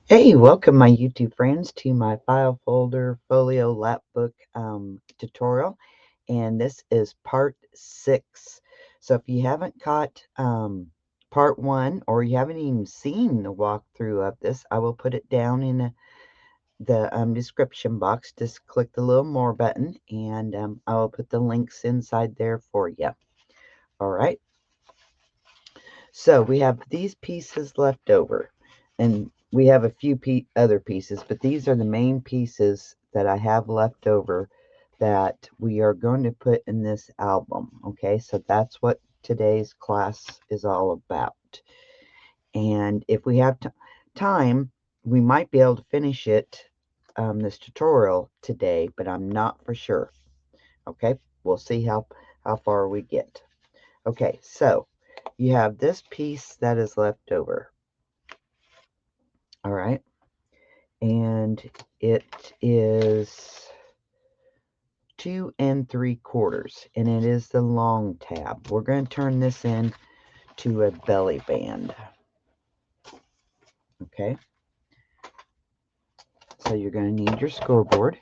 Hey, welcome my YouTube friends to my file folder folio lapbook tutorial, and this is part 6. So if you haven't caught part 1, or you haven't even seen the walkthrough of this, I will put it down in the description box. Just click the little more button, and I will put the links inside there for you. All right, so we have these pieces left over, and we have a few other pieces, but these are the main pieces that I have left over that we are going to put in this album. Okay, so that's what today's class is all about. And if we have time, we might be able to finish it, this tutorial today, but I'm not for sure. Okay, we'll see how far we get. Okay, so you have this piece that is left over. All right, and it is 2 3/4, and it is the long tab. We're going to turn this in to a belly band. Okay, so you're going to need your scoreboard,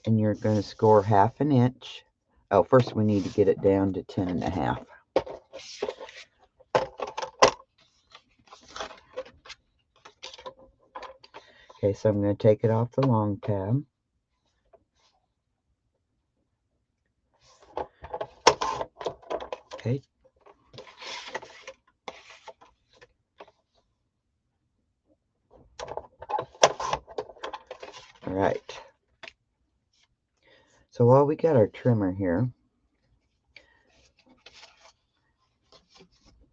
and you're going to score 1/2 inch. Oh, first we need to get it down to 10 1/2. Okay, so I'm going to take it off the long tab. Okay. All right. So while we got our trimmer here,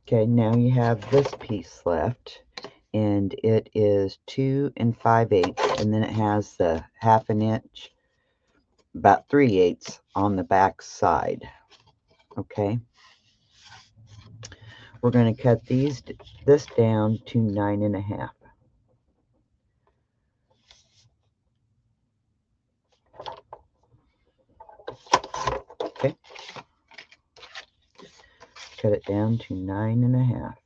okay, now you have this piece left, and it is 2 5/8, and then it has the 1/2 inch, about 3/8 on the back side. Okay, we're going to cut this down to 9 1/2. Okay, cut it down to 9 1/2.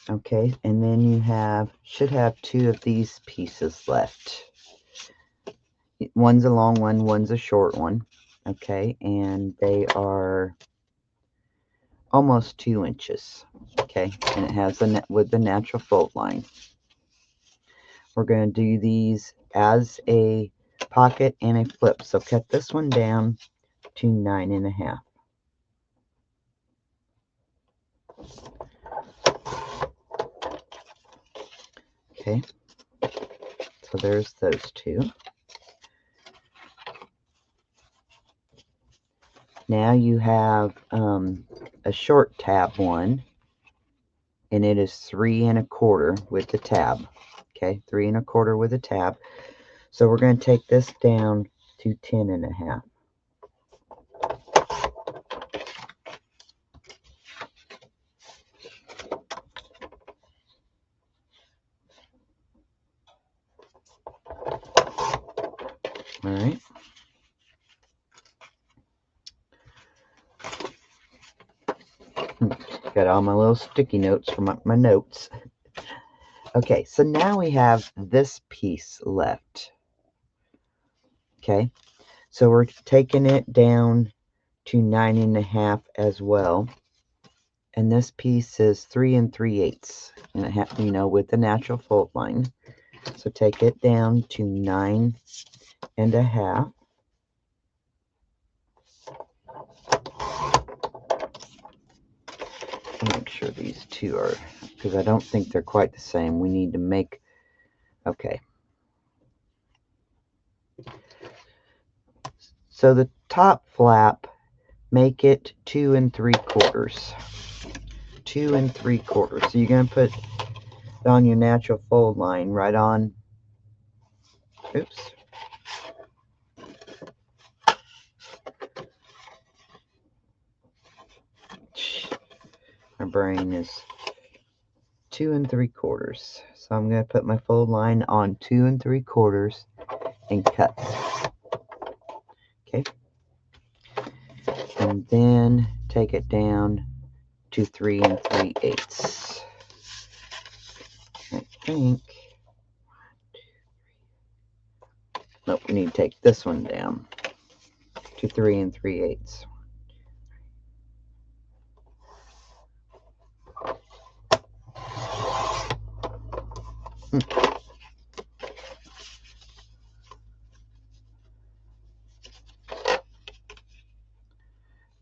Okay, and then you should have 2 of these pieces left. One's a long one, one's a short one. Okay, and they are almost 2 inches. Okay, and it has with the natural fold line. We're going to do these as a pocket and a flip. So cut this one down to 9 1/2. Okay, so there's those 2. Now you have a short tab one, and it is 3 1/4 with the tab. Okay, 3 1/4 with a tab. So we're going to take this down to 10 1/2. All right. Got all my little sticky notes from my notes. Okay, so now we have this piece left. Okay, so we're taking it down to 9 1/2 as well. And this piece is 3 3/8, and it has, with the natural fold line. So take it down to 9 1/2. Make sure these 2 are, because I don't think they're quite the same. We need to make, okay. So the top flap, make it 2 3/4. 2 3/4. So you're going to put it on your natural fold line right on. Oops. My brain is 2 3/4. So I'm going to put my fold line on 2 3/4 and cut. Okay. and then take it down to 3 3/8. I think. Nope, we need to take this one down to 3 3/8.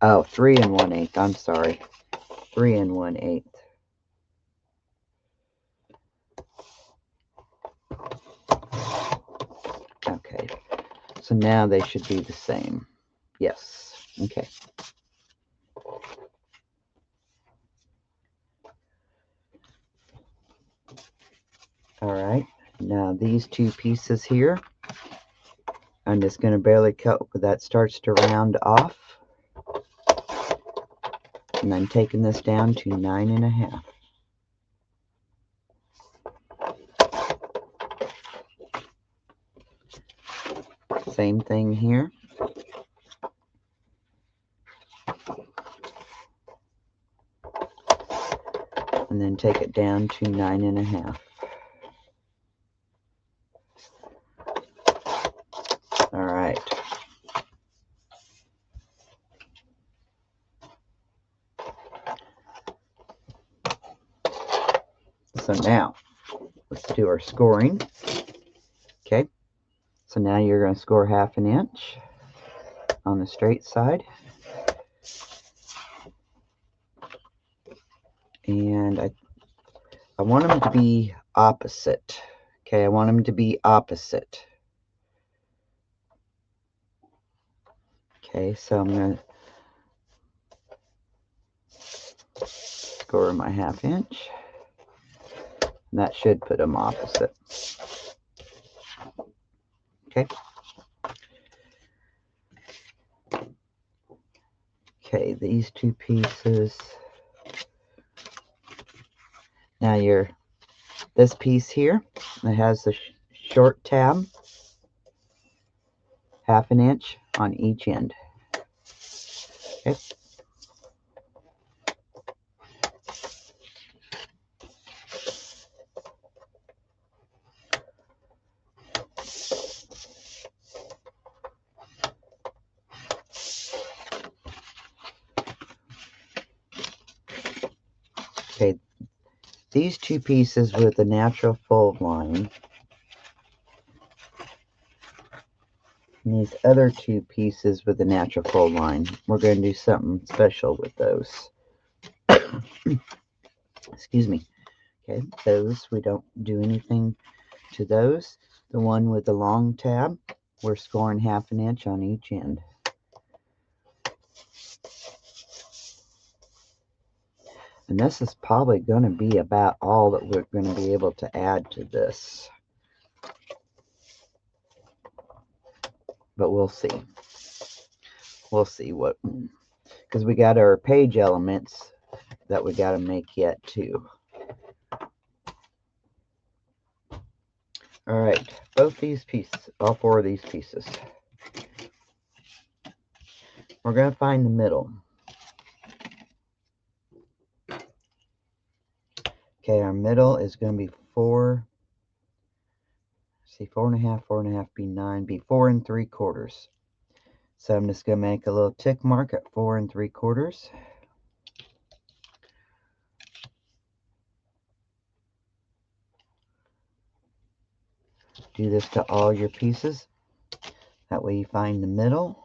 Oh, 3 1/8. I'm sorry. 3 1/8. Okay. So now they should be the same. Yes. Okay. All right. Now these two pieces here, I'm just going to barely cut where that starts to round off. And I'm taking this down to 9 1/2. Same thing here. And then take it down to 9 1/2. All right. So now, let's do our scoring. Okay. So now you're going to score 1/2 inch on the straight side. And I want them to be opposite. Okay, I want them to be opposite. Okay, so I'm going to score my 1/2 inch. And that should put them opposite. Okay. Okay, these two pieces. Now this piece here, it has the short tab, 1/2 inch on each end. Okay. Okay, these two pieces with the natural fold line, and these other two pieces with the natural fold line, we're going to do something special with those. Excuse me. Okay, those, we don't do anything to those. The one with the long tab, we're scoring 1/2 inch on each end. And this is probably going to be about all that we're going to be able to add to this. But we'll see. We'll see what, because we got our page elements that we got to make yet too. All right, both these pieces, all 4 of these pieces. We're going to find the middle. Okay, our middle is going to be 4. See, 4 1/2, 4 1/2 be 9, be 4 3/4. So I'm just going to make a little tick mark at 4 3/4. Do this to all your pieces. That way you find the middle.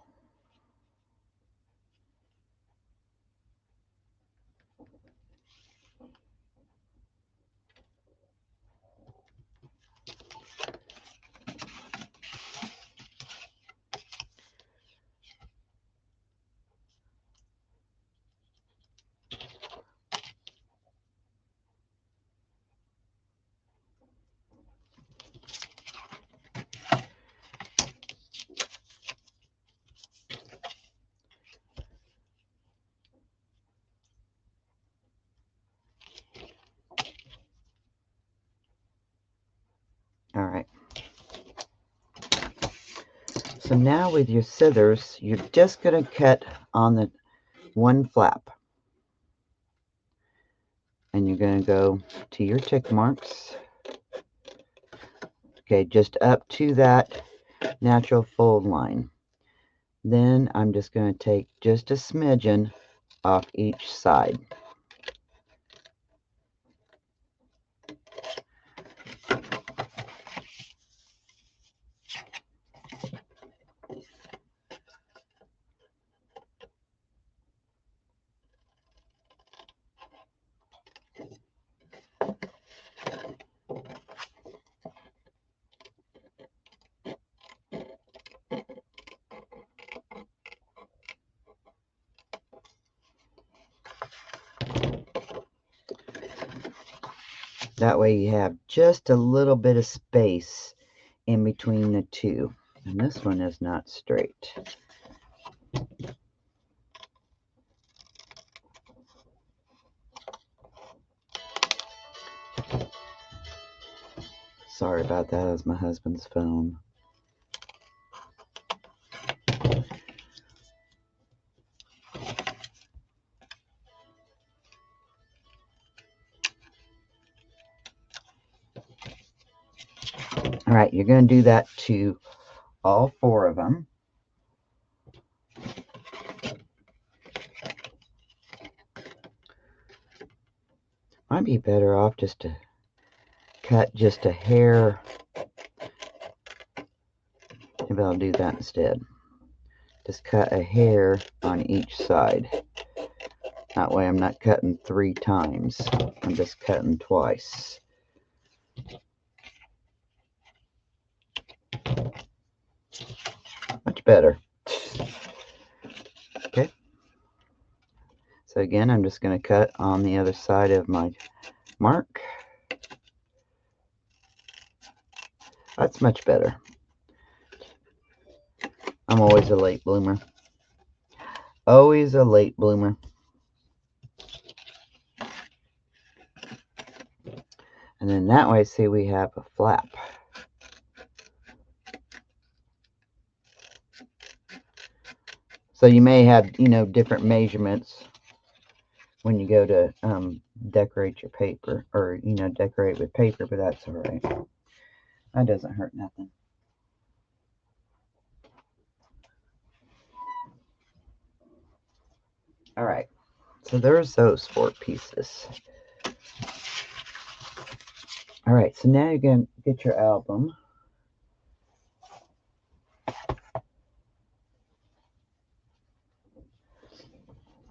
All right. So now with your scissors, you're just going to cut on one flap. And you're going to go to your tick marks. Okay, just up to that natural fold line. Then I'm just going to take just a smidgen off each side. That way you have just a little bit of space in between the two. And this one is not straight. Sorry about that, it was my husband's phone. All right, you're going to do that to all four of them. Might be better off just to cut just a hair. Maybe I'll do that instead. Just cut a hair on each side. That way I'm not cutting 3 times. I'm just cutting twice. Much better. Okay. So again, I'm just going to cut on the other side of my mark. That's much better. I'm always a late bloomer. Always a late bloomer. And then that way, see, we have a flap. So you may have, different measurements when you go to decorate your paper, or, decorate with paper, but that's all right. That doesn't hurt nothing. All right, so there's those 4 pieces. All right, so now you're going to get your album.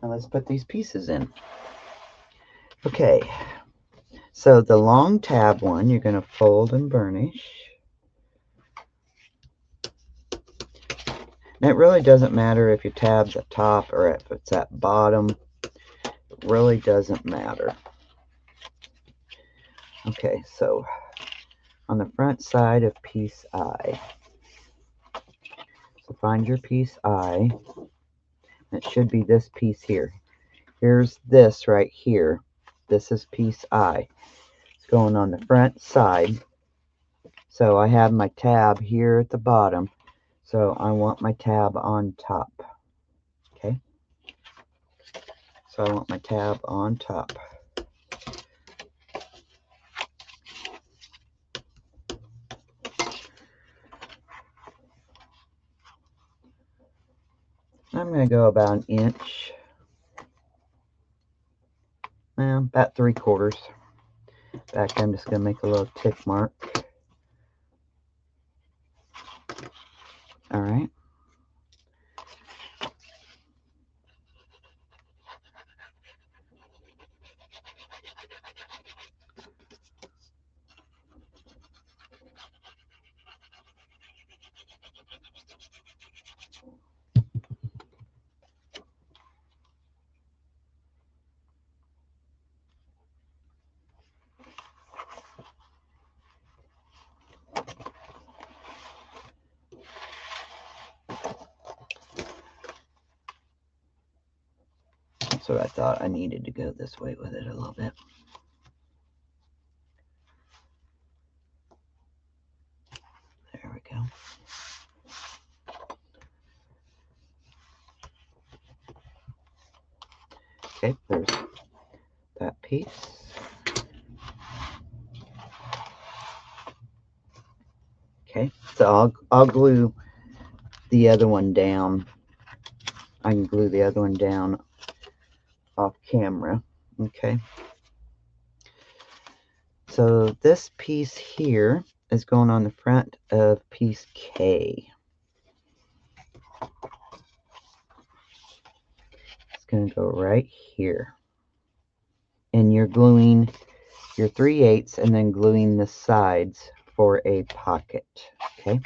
And let's put these pieces in. Okay, so the long tab one, you're going to fold and burnish. And it really doesn't matter if your tab's at top or if it's at bottom. It really doesn't matter. Okay, so on the front side of piece I, so find your piece I. It should be this piece here. Here's this right here. This is piece I. It's going on the front side. So I have my tab here at the bottom. So I want my tab on top. Okay? So I want my tab on top. I'm going to go about an inch. Well, about 3/4. Back, I'm just going to make a little tick mark. All right. So I thought I needed to go this way with it a little bit. There we go. Okay, there's that piece. Okay, so I'll glue the other one down. I can glue the other one down off camera. Okay. So this piece here is going on the front of piece K. It's going to go right here. And you're gluing your 3/8 and then gluing the sides for a pocket. Okay.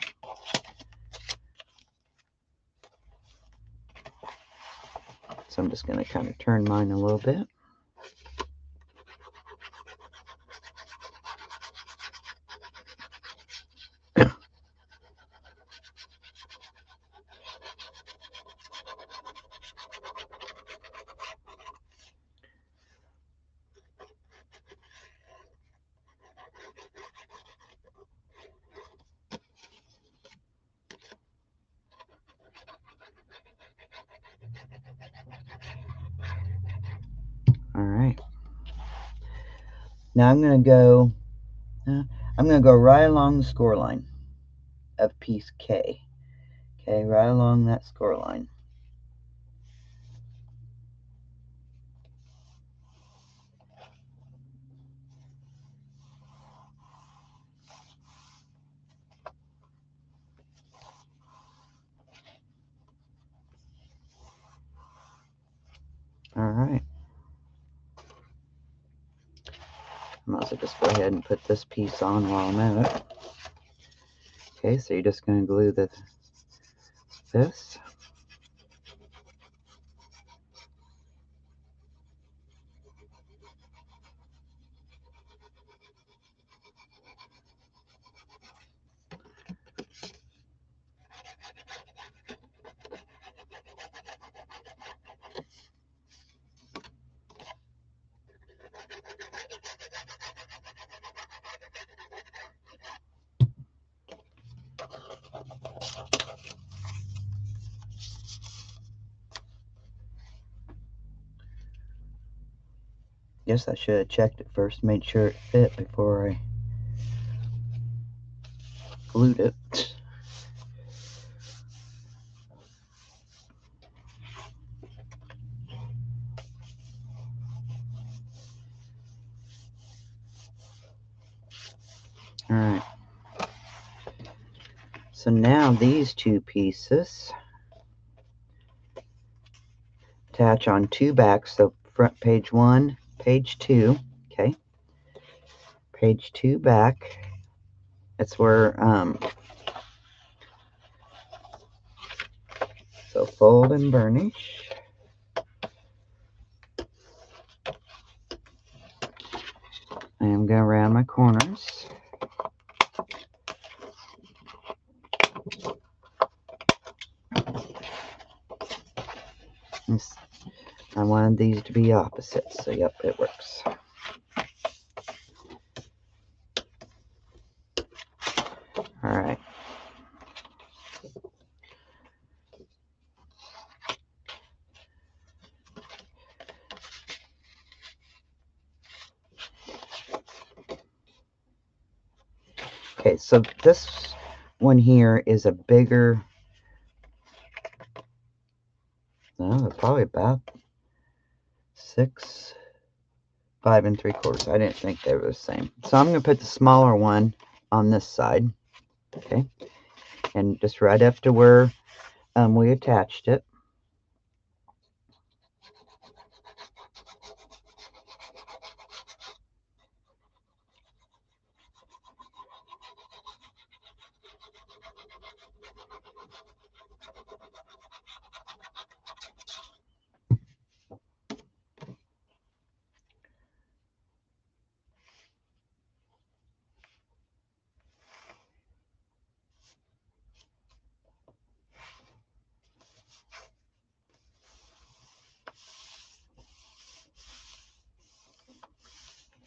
So I'm just going to kind of turn mine a little bit. Alright. Now I'm going to go right along the score line of piece K. Okay, right along that score line. Alright. I might as well just go ahead and put this piece on while I'm at it. Okay, so you're just going to glue this. Guess I should have checked it first, made sure it fit before I glued it. Alright. So now these two pieces attach on two backs, so front page 1, page 2, okay? Page 2 back. That's where, so fold and burnish. I am going to round my corners. I wanted these to be opposites, so yep, it works. Alright. Okay, so this one here is a bigger, no, probably about 6, 5 3/4. I didn't think they were the same. So I'm going to put the smaller one on this side, okay, and just right up to where we attached it.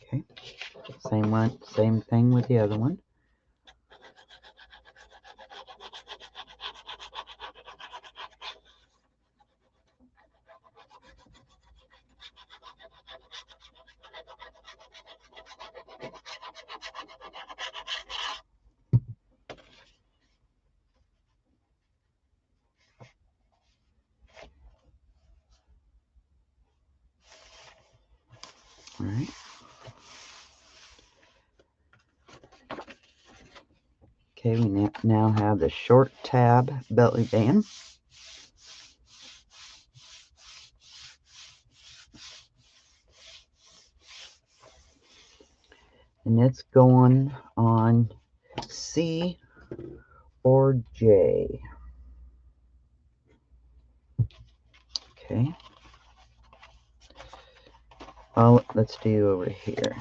Okay, same thing with the other one. right. Okay, we now have the short tab belly band. And it's going on C or J. Okay. Well, let's do over here.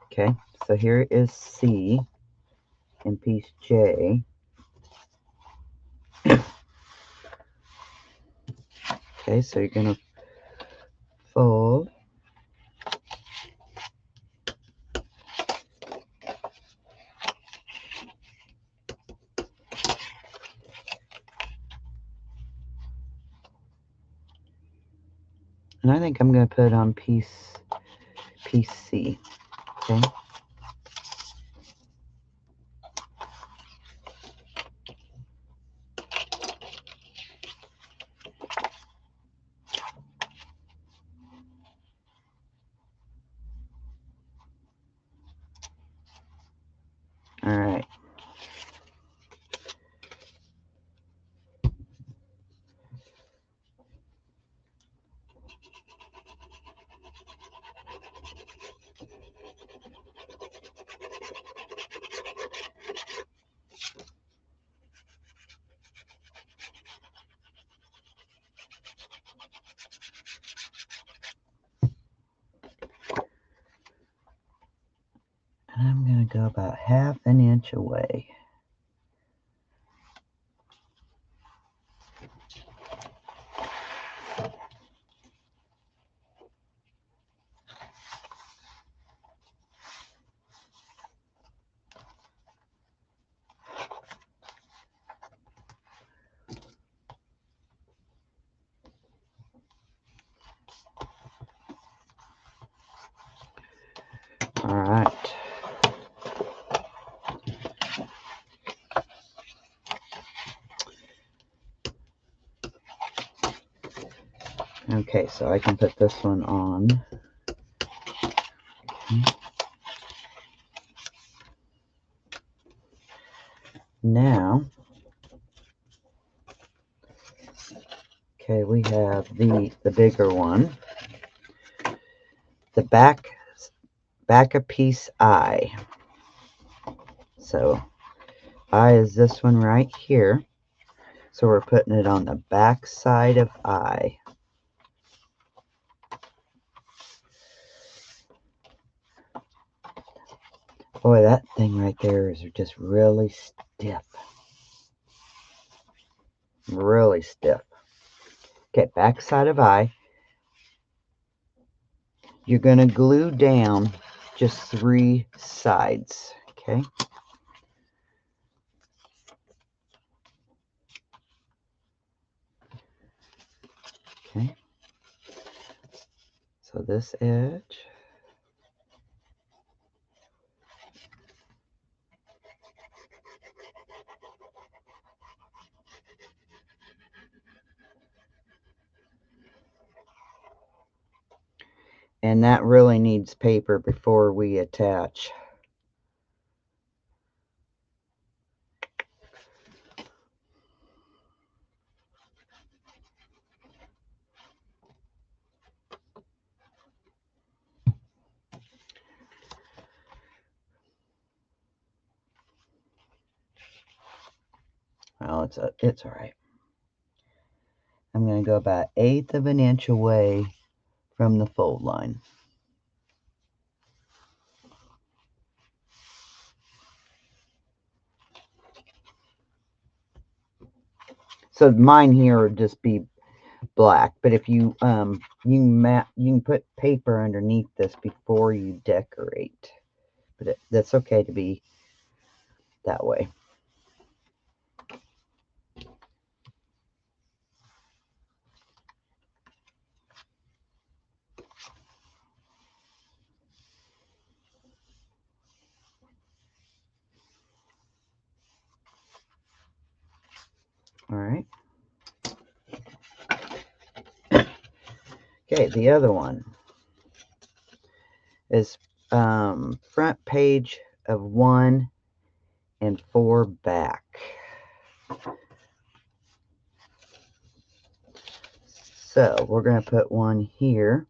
Okay, so here is C and piece J. Okay, so you're going to fold. And I think I'm going to put it on piece C. Okay. All right. And I'm going to go about 1/2 inch away. All right. Okay, so I can put this one on. Okay. Now, okay, we have the bigger one. The back of piece I. So I is this one right here. So we're putting it on the back side of I. Boy, that thing right there is just really stiff. Really stiff. Okay, back side of I. You're going to glue down just 3 sides. Okay. Okay. So this edge. And that really needs paper before we attach. Well, it's all right. I'm going to go about 1/8 of an inch away from the fold line. So mine here would just be black, but if you you can put paper underneath this before you decorate. But that's okay to be that way. All right. Okay, the other one is front page of 1 and 4 back. So we're going to put one here,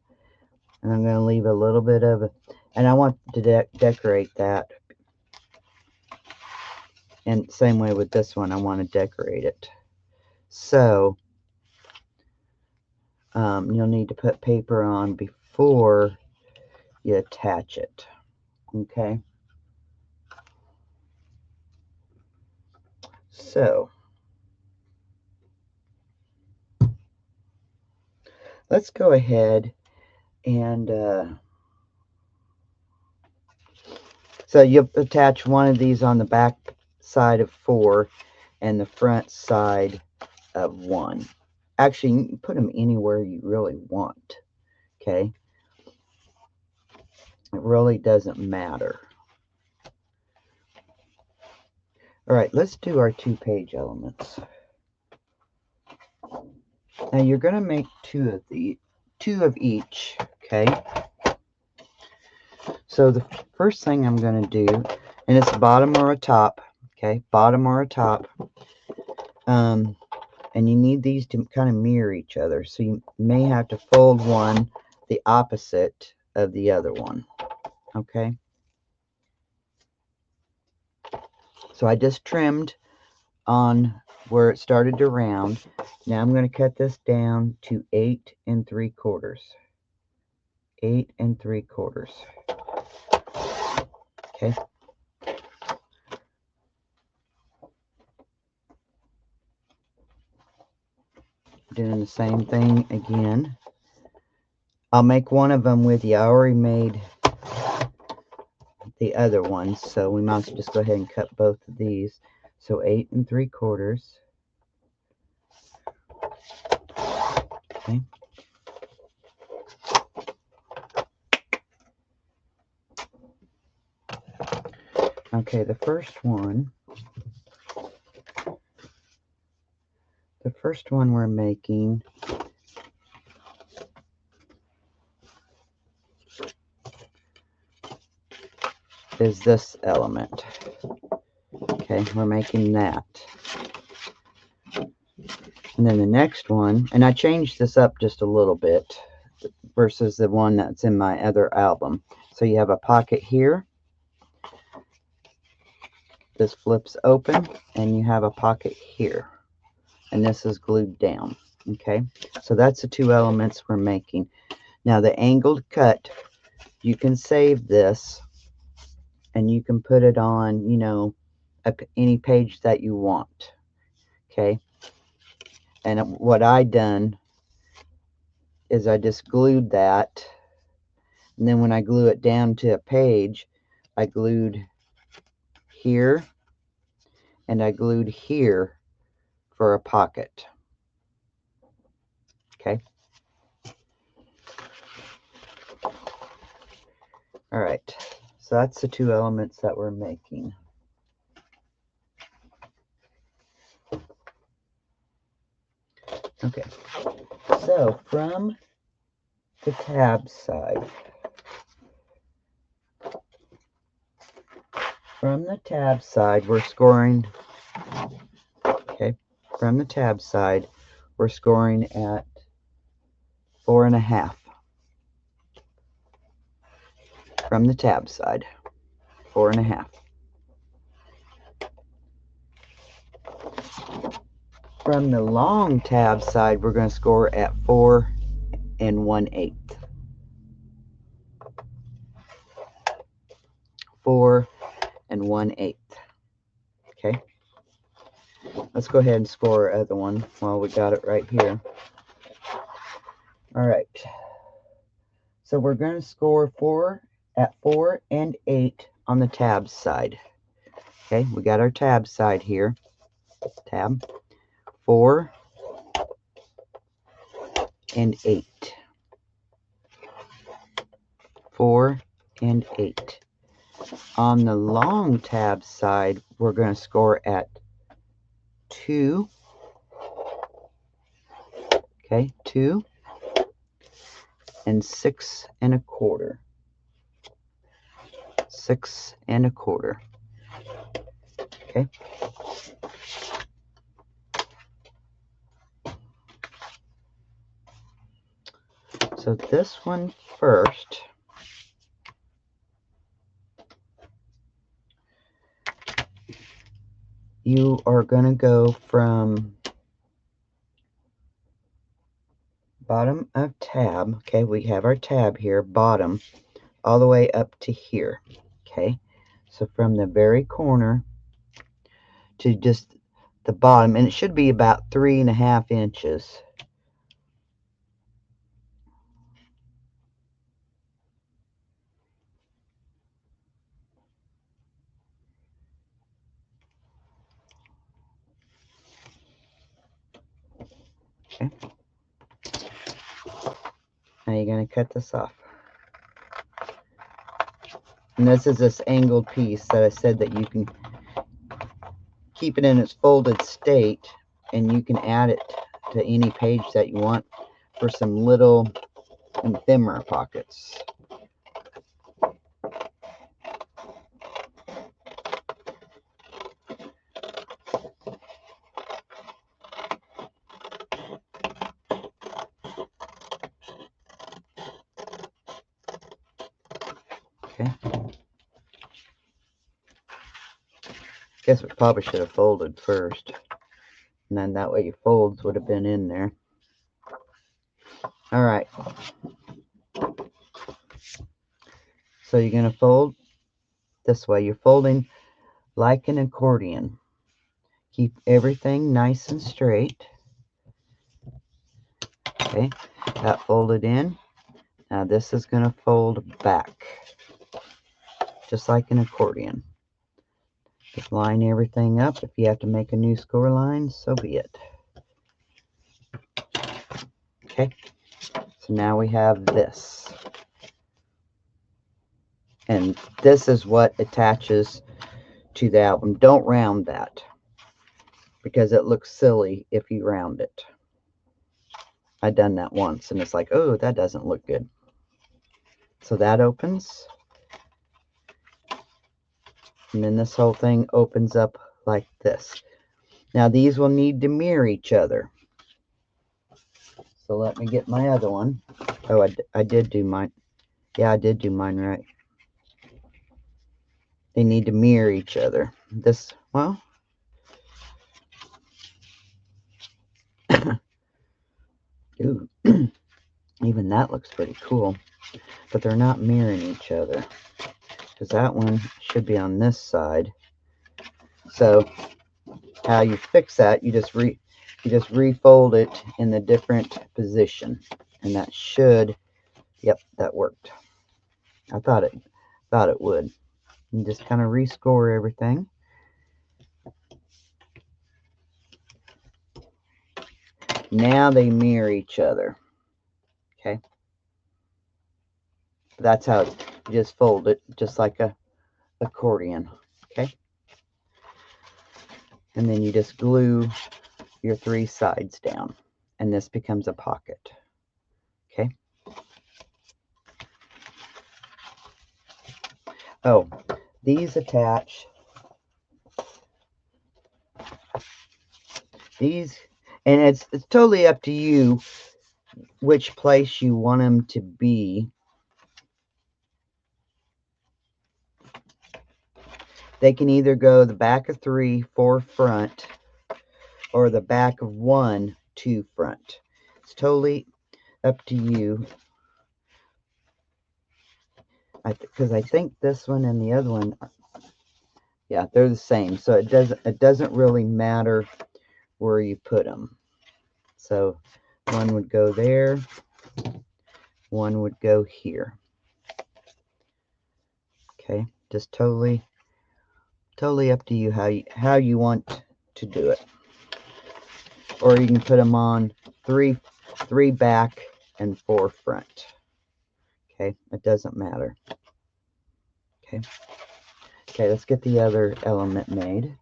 and I'm going to leave a little bit of it, and I want to decorate that. And same way with this one, I want to decorate it. So you'll need to put paper on before you attach it. Okay. So let's go ahead and so you'll attach one of these on the back side of 4 and the front side of 1. Actually, you can put them anywhere you really want. Okay. It really doesn't matter. All right, let's do our 2-page elements. Now you're going to make 2 of each, okay? So the first thing I'm going to do, and it's bottom or a top, okay? Bottom or a top. And you need these to kind of mirror each other. So you may have to fold one the opposite of the other one, okay? So I just trimmed on where it started to round. Now I'm going to cut this down to 8 3/4. 8 3/4. Okay. Doing the same thing again. I'll make one of them with you. I already made the other one, so we might as well just go ahead and cut both of these. So 8 3/4. Okay. Okay, the first one we're making is this element. Okay, we're making that. And then the next one, and I changed this up just a little bit versus the one that's in my other album. So you have a pocket here. This flips open, and you have a pocket here. And this is glued down. Okay, so that's the 2 elements we're making. Now the angled cut, you can save this, and you can put it on, you know, any page that you want. Okay, and what I done is I just glued that, and then when I glue it down to a page, I glued here and I glued here for a pocket. Okay. All right. So that's the 2 elements that we're making. Okay. So from the tab side, we're scoring. Okay. From the tab side, we're scoring at 4.5. From the tab side, 4.5. From the long tab side, we're going to score at 4 1/8. 4 1/8. Okay. Let's go ahead and score our other one while we got it right here. All right. So we're going to score 4 1/8 on the tab side. Okay, we got our tab side here. Tab 4 1/8. 4 1/8. On the long tab side, we're going to score at 2. Okay, 2. and 6 1/4. 6 1/4. Okay. So this one first, you are going to go from bottom of tab. Okay, we have our tab here, bottom, all the way up to here. Okay, so from the very corner to just the bottom, and it should be about 3 1/2 inches. Okay. Now you're going to cut this off. And this is this angled piece that I said that you can keep it in its folded state, and you can add it to any page that you want for some little ephemera pockets. Okay. Guess we probably should have folded first, and then that way your folds would have been in there. All right. So you're going to fold this way. You're folding like an accordion. Keep everything nice and straight. Okay, that folded in. Now this is going to fold back, just like an accordion. Just line everything up. If you have to make a new score line, so be it. Okay, so now we have this. And this is what attaches to the album. Don't round that, because it looks silly if you round it. I've done that once, and it's like, oh, that doesn't look good. So that opens. And then this whole thing opens up like this. Now these will need to mirror each other. So let me get my other one. Oh, I did do mine. Yeah, I did do mine right. They need to mirror each other. This, well, ooh, even that looks pretty cool. But they're not mirroring each other, because that one should be on this side. So how you fix that, you just refold it in the different position, and that should, yep, that worked. I thought it would. And just kind of rescore everything. Now they mirror each other. Okay. That's how you just fold it, just like a accordion. Okay. And then you just glue your 3 sides down, and this becomes a pocket. Okay. Oh, these attach. These, and it's totally up to you which place you want them to be. They can either go the back of 3, 4 front, or the back of 1, 2 front. It's totally up to you. Because I think this one and the other one, yeah, they're the same. So it doesn't really matter where you put them. So one would go there, one would go here. Okay, just totally up to you how you want to do it. Or you can put them on 3 back and 4 front. Okay, it doesn't matter. Okay, let's get the other element made.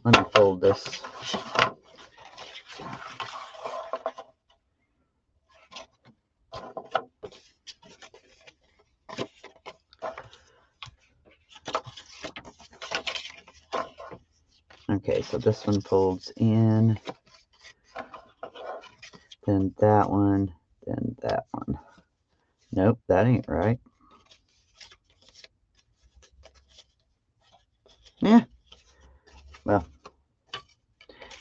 Let me fold this. Okay, so this one folds in, then that one, then that one. Nope, that ain't right. Yeah. Well,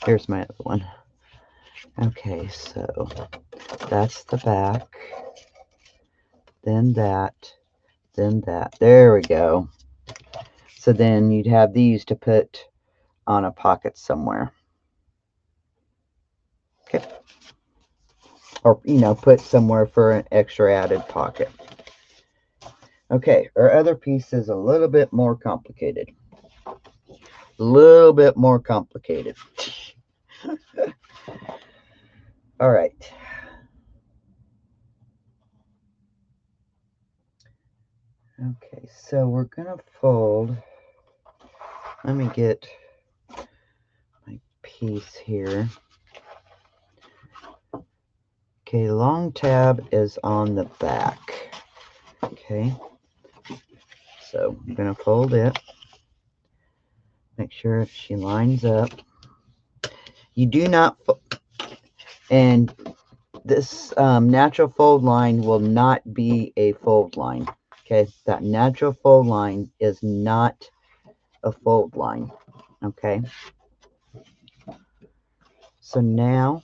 here's my other one. Okay, so that's the back, then that, then that. There we go. So then you'd have these to put on a pocket somewhere. Okay. Or, you know, put somewhere for an extra added pocket. Okay, our other piece is a little bit more complicated. A little bit more complicated. All right. Okay, so we're going to fold. Let me get my piece here. Okay, long tab is on the back. Okay, so I'm going to fold it. Make sure she lines up. You do not, and this natural fold line will not be a fold line. Okay, that natural fold line is not a fold line. Okay, so now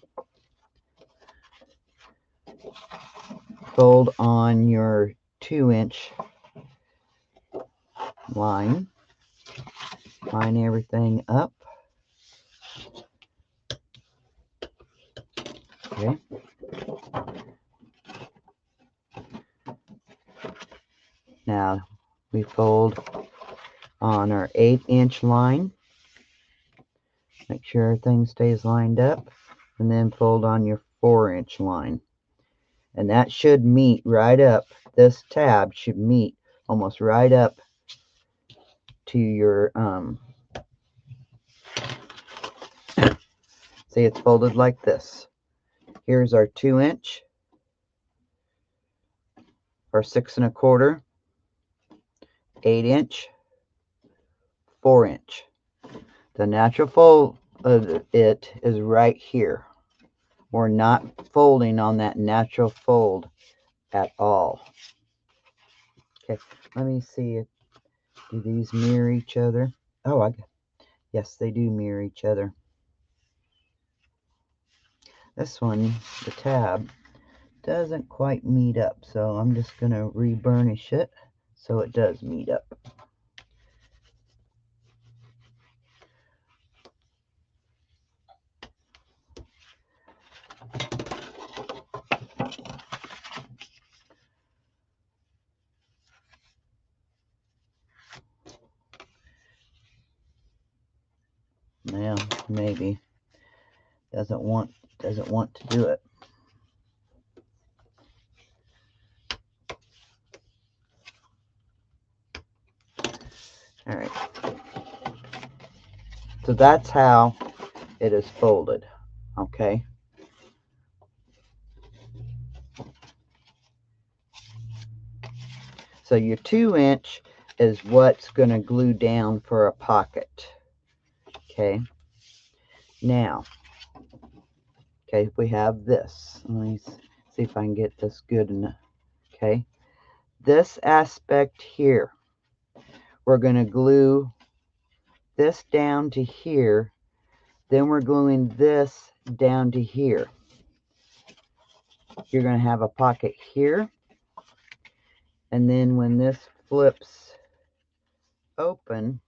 fold on your 2-inch line. Line everything up. Okay. Now we fold on our 8-inch line. Make sure everything stays lined up, and then fold on your 4-inch line. And that should meet right up. This tab should meet almost right up to your see, it's folded like this. Here's our 2-inch, our 6 1/4, 8-inch, 4-inch. The natural fold of it is right here. We're not folding on that natural fold at all. Okay, let me see if do these mirror each other. Oh, yes, they do mirror each other. This one, the tab, doesn't quite meet up, so I'm just going to re-burnish it so it does meet up. Now, maybe doesn't want to do it. All right. So that's how it is folded. Okay. So your 2-inch is what's going to glue down for a pocket. Okay. Now, okay, we have this. Let me see if I can get this good enough. Okay. This aspect here, we're going to glue this down to here. Then we're gluing this down to here. You're going to have a pocket here. And then when this flips open,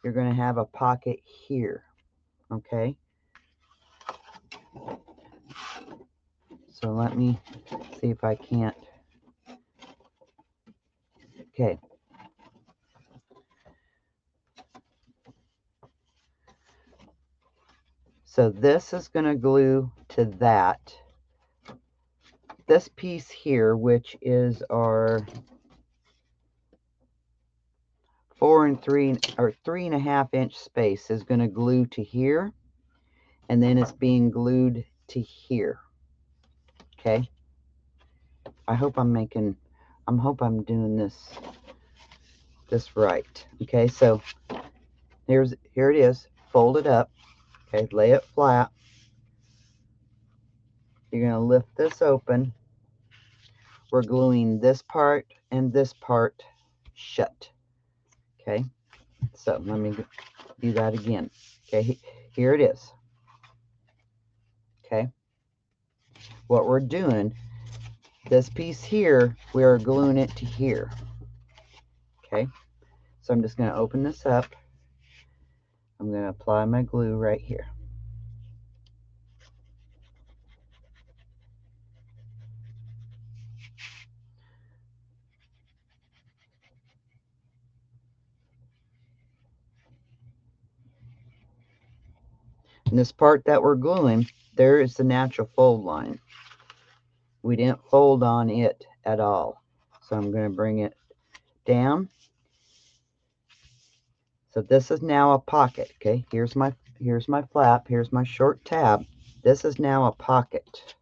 you're going to have a pocket here. Okay. So let me see if I can't. Okay. So this is going to glue to that. This piece here, which is our 4 and 3 or 3.5 inch space is going to glue to here, and then it's being glued to here. Okay. I hope I'm doing this right. Okay, so here it is, fold it up. Okay, lay it flat. You're going to lift this open. We're gluing this part and this part shut. Okay, so let me do that again. Okay, here it is. Okay, what we're doing, this piece here, we are gluing it to here. Okay, so I'm just going to open this up. I'm going to apply my glue right here. And this part that we're gluing, there is the natural fold line. We didn't fold on it at all. So I'm going to bring it down. So this is now a pocket. Okay, here's my flap, here's my short tab. This is now a pocket.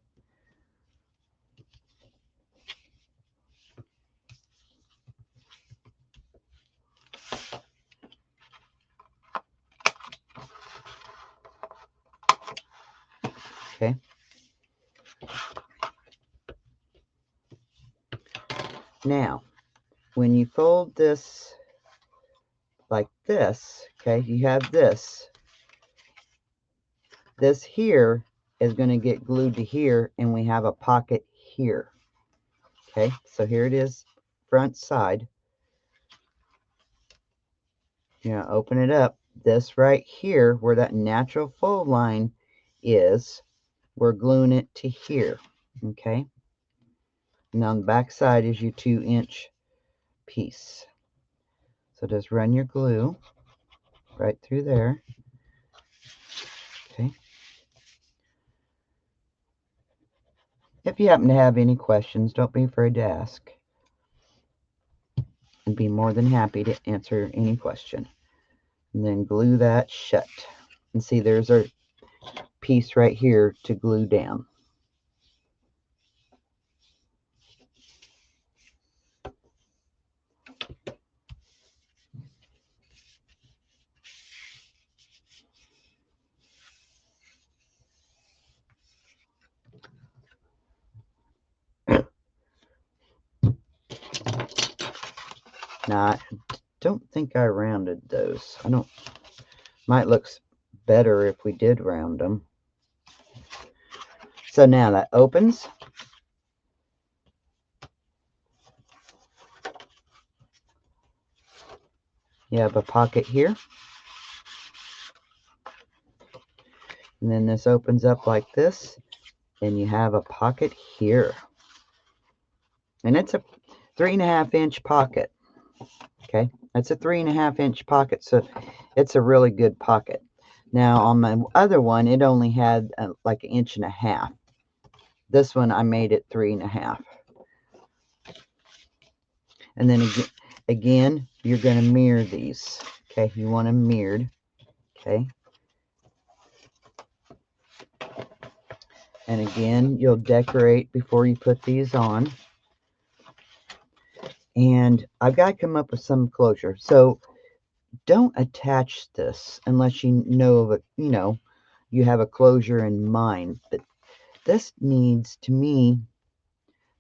Okay. Now, when you fold this like this, okay, you have this. This here is going to get glued to here, and we have a pocket here. Okay, so here it is, front side. You're going to open it up. This right here, where that natural fold line is, we're gluing it to here. Okay, and on the back side is your 2-inch piece. So just run your glue right through there. Okay. If you happen to have any questions, don't be afraid to ask. I'd be more than happy to answer any question. And then glue that shut. And see, there's our piece right here to glue down. Now, I don't think I rounded those. Might look better if we did round them. So now that opens. You have a pocket here. And then this opens up like this. And you have a pocket here. And it's a 3.5 inch pocket. Okay, that's a 3.5 inch pocket, so it's a really good pocket. Now on my other one, it only had like 1.5 inches. This one I made it 3.5. And then again, you're going to mirror these. Okay, you want them mirrored. Okay. And again, you'll decorate before you put these on. And I've got to come up with some closure. So don't attach this unless you know of you have a closure in mind. But this needs, to me,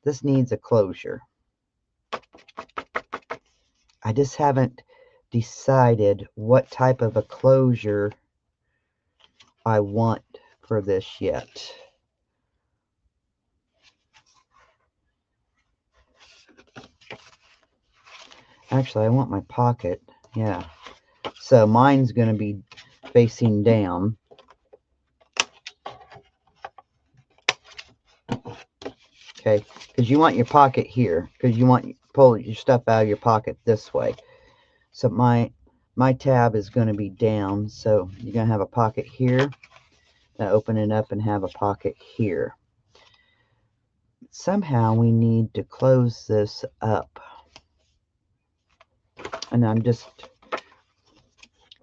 this needs a closure. I just haven't decided what type of a closure I want for this yet. Actually, I want my pocket. Yeah. So mine's going to be facing down. Okay, because you want your pocket here, because you want to pull your stuff out of your pocket this way. So my tab is going to be down, so you're going to have a pocket here. Now open it up and have a pocket here. Somehow we need to close this up. And I'm just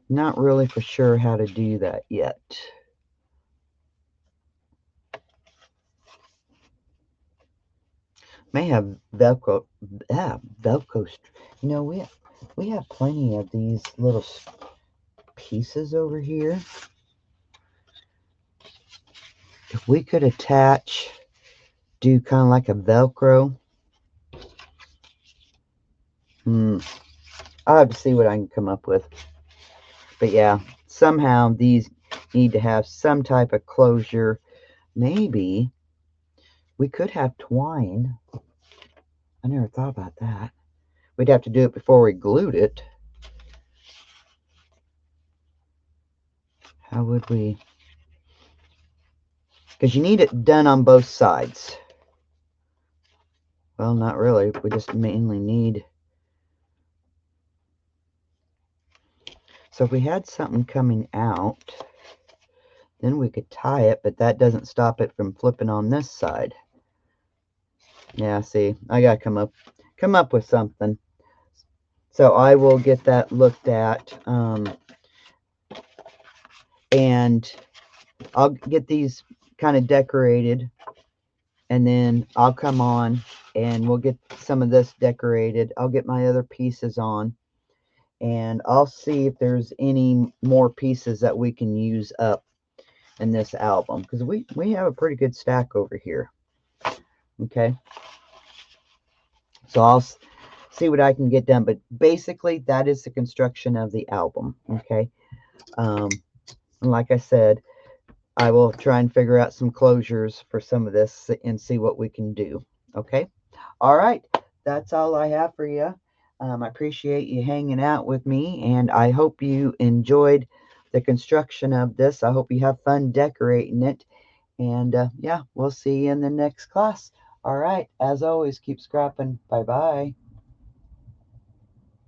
not really for sure how to do that yet. May have Velcro. Velcro. You know, we have plenty of these little pieces over here. If we could attach, do kind of like a Velcro. I'll have to see what I can come up with. But yeah, somehow these need to have some type of closure. Maybe we could have twine. I never thought about that. We'd have to do it before we glued it. How would we? Because you need it done on both sides. Well, not really. We just mainly need. So if we had something coming out, then we could tie it, but that doesn't stop it from flipping on this side. Yeah, see, I gotta come up with something. So I will get that looked at, and I'll get these kind of decorated, and then I'll come on and we'll get some of this decorated. I'll get my other pieces on, and I'll see if there's any more pieces that we can use up in this album, because we have a pretty good stack over here. Okay, so I'll see what I can get done, but basically that is the construction of the album. Okay, and like I said, I will try and figure out some closures for some of this and see what we can do. Okay, all right, that's all I have for you. I appreciate you hanging out with me, and I hope you enjoyed the construction of this. I hope you have fun decorating it. And yeah, we'll see you in the next class. All right, as always, keep scrapping. Bye-bye.